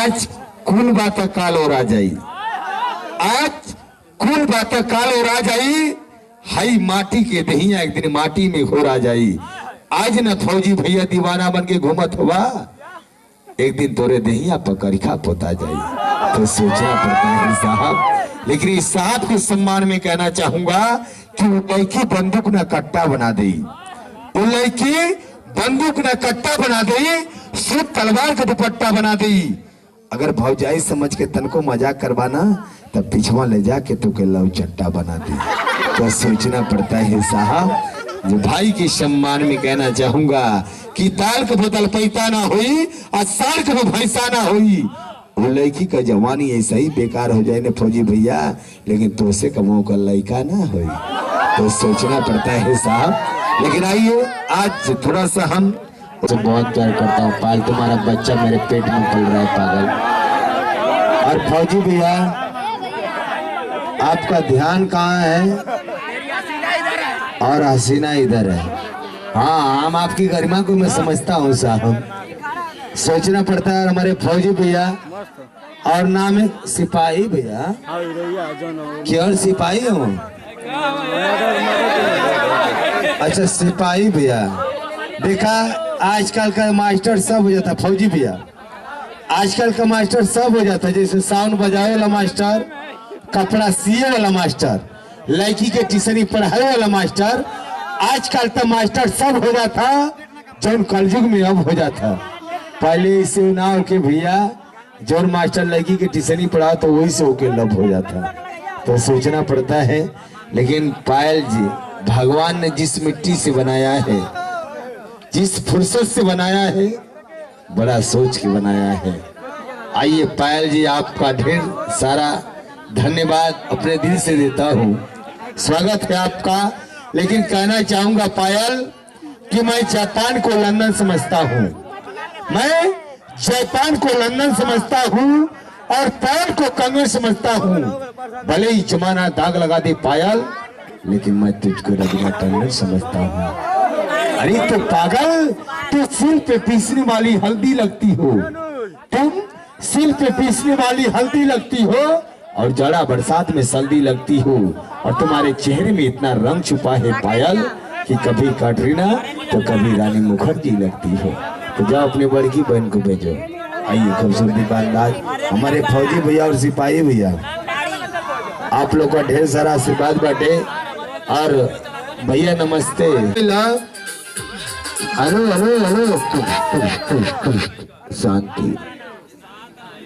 आज कुल बात काल और आ जाई, आज कुल बात काल और आ जाई। हाई माटी के दहिया एक दिन माटी में घोर आ जाई। आज न फौजी भैया दीवाना बन के घूमत हुआ, एक दिन तोरे दहिया पकड़िखा पोता जाई। तो सोचना पड़ता है साहब। लेकिन इस साहब के सम्मान में कहना चाहूंगा कि वो लड़की बंदूक न कट्टा बना दे, वो लड़की बंदूक न कट्टा बना दे, सिर्फ तलवार का दुपट्टा बना दे। अगर भौजाई समझ के तन को मजाक करवाना तब पिछवा ले जाके तो के लव चट्टा बना दे। तो सोचना पड़ता है साहब। जो भाई के सम्मान में कहना चाहूंगा कि ताल के बोतल पैता ना हुई और साल के भैंसा ना हुई। वो लड़की का जवानी ऐसा ही बेकार हो जाए ना फौजी भैया, लेकिन तो से कमाओ का लड़का ना हुई। तो सोचना पड़ता है साहब। लेकिन आइए आज थोड़ा सा हम तो बहुत प्यार करता हूँ पाल, तुम्हारा बच्चा मेरे पेट में पल रहा है पागल। और फौजी भैया आपका ध्यान कहाँ है और हसीना इधर है। हाँ हम आपकी गरिमा को मैं समझता हूँ साहब। सोचना पड़ता है हमारे फौजी भैया और नाम है सिपाही भैया। क्या सिपाही हो? अच्छा सिपाही भैया। देखा आजकल का मास्टर सब हो जाता फौजी भैया, आजकल का मास्टर सब हो जाता, जैसे साउंड बजावे वाला मास्टर, कपड़ा सिए वाला मास्टर, लड़की के ट्यूशनी पढ़ाए वाला मास्टर। आजकल तो मास्टर सब हो जाता जो कलयुग में अब हो जाता। पहले इसे ना हो के भैया जो मास्टर लड़की के ट्यूशनी पढ़ा तो वही से होके लब हो जाता। तो सोचना पड़ता है। लेकिन पायल जी भगवान ने जिस मिट्टी से बनाया है, जिस फुर्सत से बनाया है, बड़ा सोच के बनाया है। आइए पायल जी आपका ढेर सारा धन्यवाद अपने दिल से देता हूँ, स्वागत है आपका। लेकिन कहना चाहूंगा पायल कि मैं जापान को लंदन समझता हूँ, मैं जापान को लंदन समझता हूँ और पायल को कंगन समझता हूँ। भले ही जमाना दाग लगा दे पायल, लेकिन मैं तुझको रवीना टंडन समझता हूँ। अरे तो पागल, तो सिर पे पीसने वाली हल्दी लगती हो, तुम सिर पे पीसने वाली हल्दी लगती हो और जड़ा बरसात में सर्दी लगती हो। और तुम्हारे चेहरे में इतना रंग छुपा है पायल कि कभी कैटरीना तो कभी रानी मुखर्जी लगती हो। तो जाओ अपनी बड़की बहन को भेजो। आइए खूबसूरती का अंदाज हमारे फौजी भैया और सिपाही भैया, आप लोग का ढेर सारा आशीर्वाद बाटे। और भैया नमस्ते। हेलो हेलो हेलो शांति।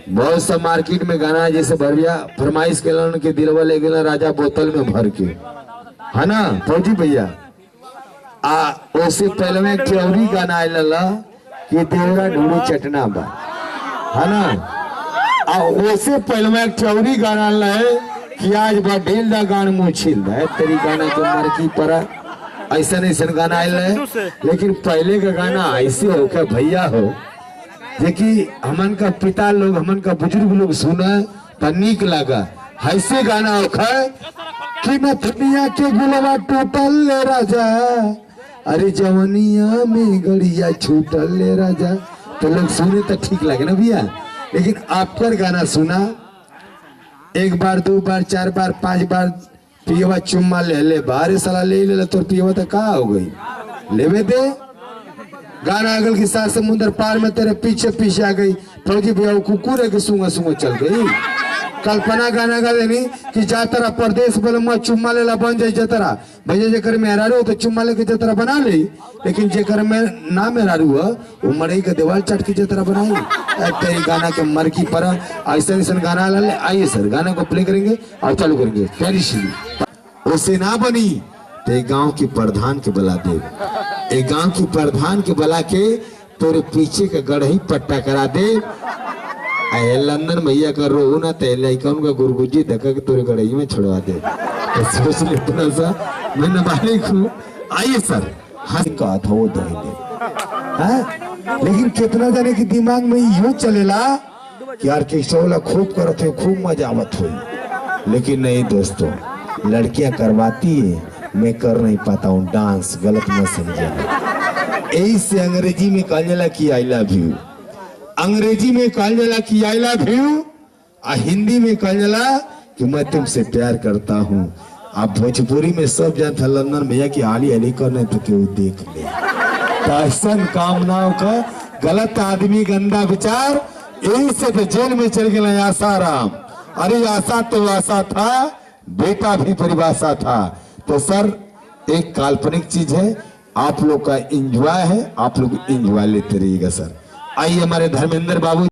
बहुत सा मार्केट में गाना है, जैसे भरिया फरमाइश के दिलवा ले गए राजा बोतल में भर के, है ना फौजी भैया। उससे पहले में चौरी गाना आया कि देवरा ढूंढू चटना बा, है ना। उससे पहले में चौरी गाना है कि आज बा ढेल दा गान मुँह छिल है तेरी गाना जो मार्की पड़ा। ऐसा ऐसा गाना आया है। लेकिन पहले का गाना ऐसे हो क्या भैया हो, देखिए हमन का पिता लोग हमन का बुजुर्ग लोग सुना तो नीक लगा। ऐसे गाना होखा कि न दुनिया के गुलवा टूटल ले राजा, अरे जवनिया में गड़िया छूटल ले राजा। तो लोग सुने तो ठीक लगे ना भैया। लेकिन आपका गाना सुना एक बार दो बार चार बार पांच बार पियवा चुम्मा ले बाहर साला ले तो पियवा तो कहा हो गई लेवे दे। गाना अगल के साथ समुद्र पार में तेरे पीछे पीछे आ गई फौजी भैया कुकुर है कि सूंगा सूंगा चल गई। कल्पना गाना गा देनी कि जातरा परदेश बोले मैं चुम्मा लेला बन जाए जतरा भैया जेकर में हरारू तो चुम्मा लेके जतरा बना ली। लेकिन जेकर में ना मेहरारू हो वो मड़ई के दीवार चट के जतरा बनाई। तेरी गाना के मर की पर ऐसा ऐसा गाना ला ले। आइए सर गाना को प्ले करेंगे और चालू करेंगे। प्यारी श्री उसे ना बनी तो गाँव की प्रधान के बुला दे, एक गांव की प्रधान के बुला के तोरे पीछे का गढ़ही पट्टा करा दे। लंदन भैया कर रो ना तेकन का गुरगुजी धक्का के तोरे गढ़ही में छुड़वा दे। तो सोच ले थोड़ा सा मैं नाबालिग हूँ। आइए सर हंस का था वो लेकिन कितना जाने के दिमाग में यूं चलेला कि ऑर्केस्ट्रा वाला खूब करते हैं, खूब मजा आवत हुई। लेकिन नहीं दोस्तों, लड़कियां करवाती है, मैं कर नहीं पाता हूँ डांस। गलत मत समझे। यही से अंग्रेजी में कहने लगा कि आई लव यू। अंग्रेजी में कहल जाला कि आई लव यू, और हिंदी में कहल जाला कि मैं तुमसे प्यार करता हूँ। आप भोजपुरी में सब जानता लंदन भैया की हाली हली करने तो क्यों देख ले। ऐसा कामनाओं का गलत आदमी गंदा विचार, यही से तो जेल में चल गए आसाराम। अरे आशा तो आशा था, बेटा भी परिभाषा था। तो सर एक काल्पनिक चीज है, आप लोग का एंजॉय है, आप लोग एंजॉय लेते रहिएगा सर। आइए हमारे धर्मेंद्र बाबू